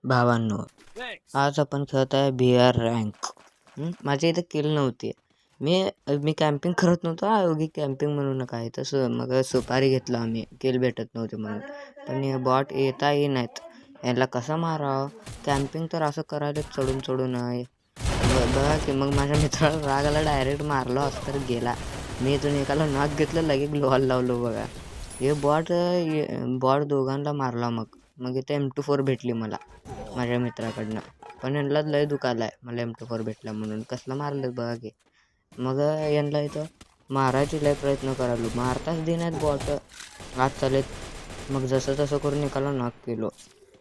भावांनो, आज आपण खेळत आहे BR रँक. माझ्या इथं किल नव्हती. मी कॅम्पिंग करत नव्हतो. योगी कॅम्पिंग म्हणू नका आहे तसं. मग सुपारी घेतला आम्ही, किल भेटत नव्हते म्हणून. पण हे बॉट येता येई नाहीत. याला कसं मारावं? कॅम्पिंग तर असं करायला चढून चढून आहे. बघा की मग माझ्या मित्राला राग आला, डायरेक्ट मारलो असं तर गेला. मी इथून एकाला नाक घेतलं, लगेच ग्लोअल लावलो बघा. हे बॉट दोघांना मारला. मग इथे M24 भेटली मला माझ्या मित्राकडनं. पण यांना लय दुखायला आहे मला M24 भेटला म्हणून. कसलं मारलं बघा की. मग यांना इथं मारायचे लय प्रयत्न करायलो, मारताच दे नाहीत बॉट. आत चालेत. मग जसं तसं करून एकाला नॉक केलो.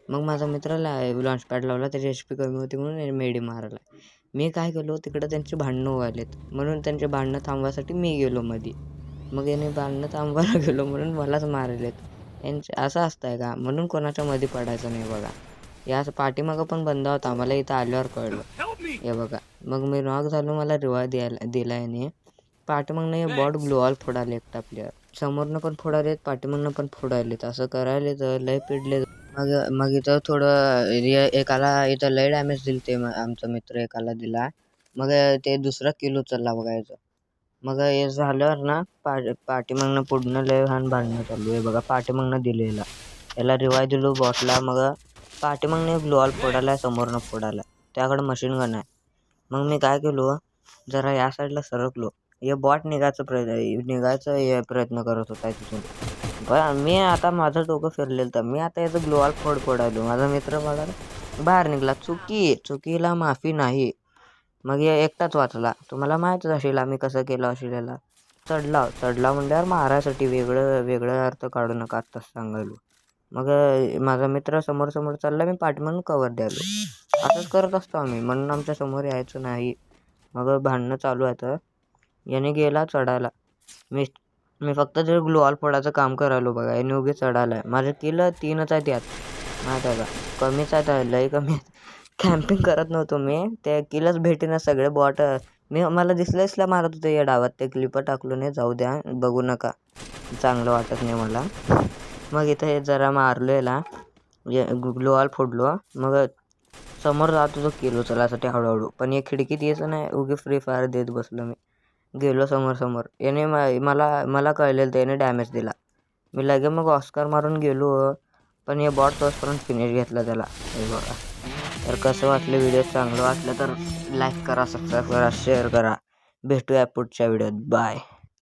मग माझा मित्राला लॉन्च पॅड लावला, त्याची HP कमी होती म्हणून मेडी मारला. मी काय केलो, तिकडं त्यांची भांडणं व्हायलेत म्हणून त्यांचे भांडणं थांबवायसाठी मी गेलो मध्ये. मग याने भांडणं थांबवायला गेलो म्हणून मलाच मारलेत. असं असतंय का? म्हणून कोणाच्या मध्ये पडायचं नाही बघा. या पाठीमागं पण बंद होता, मला इथं आल्यावर कळलं. हे बघा, मग मी नॉक झालो, मला रिवाय दिला याने. पाठीमागनं हे बॉट ग्लोअल फोडाले एकटा प्लेअर. समोरनं पण फोडालेत, पाठीमागनं पण फोडालेत. असं करायले तर लय पिडले. मग इथं थोडं एकाला इथं लय डॅमेज दिले ते आमचा मित्र एकाला दिला. मग ते दुसरा किल उचलला बघायचं. मग हे झाल्यावर ना पाठीमागनं पुढनं लय घाण भांडणं चालू आहे बघा. पाठीमागनं दिलेला याला रिवाय दिलो बॉटला. मग पाठीमागनं ग्लोअल फोडायला, समोरनं फोडायला. त्याकडं मशीन गन आहे. मग मी काय केलो, जरा या साईडला सरकलो. हे बॉट निघायचा प्रयत्न करत होता तिथून. मी आता माझं डोकं फिरलेलं तर मी आता याचं ग्लोअल फोडायलो. माझा मित्र मला बाहेर निघाला. चुकीला माफी नाही. मग हे एकटाच वाचला. तुम्हाला माहीतच असेल आम्ही कसं केलं असेल याला. चढला म्हणल्यावर मारायसाठी वेगळं अर्थ काढू नका आत्ताच सांगायलो. मग माझा मित्र समोर चालला, मी पाठीमागून कवर द्यायलो. असंच करत असतो आम्ही, म्हणून आमच्या समोर यायचं नाही. मग भांडणं चालू आहे तर याने गेला चढायला. मी फक्त ते ग्लोअल फोडायचं काम करायलो बघा. याने उगी चढायला आहे. माझं किल 3च आहे त्यात, माहीत आहे का? कमीच आहे, लय कमी आहेत. कॅम्पिंग करत नव्हतो मी, ते किलच भेटेना. सगळे बॉट मला दिसलं मारत होते या डावात. ते क्लिप टाकलो नाही, जाऊ द्या, बघू नका, चांगलं वाटत नाही मला. मग इथं जरा मारलो याला, ग्लोअल फोडलो. मग समोर जात होतो किल उचलायसाठी हळूहळू. पण हे खिडकीत यायचं नाही, उगी फ्री फायर देत बसलो मी. गेलो समोर. याने मला कळलेलं, त्याने डॅमेज दिला. मी लगे मग ऑस्कर मारून गेलो. पण हे बॉट तोचपर्यंत फिनिश घेतला त्याला. हे बघा. तर कसं वाटलं व्हिडिओ? चांगलं वाटलं तर लाईक करा, सबस्क्राईब करा, शेअर करा. भेटूया पुढच्या व्हिडिओत. बाय.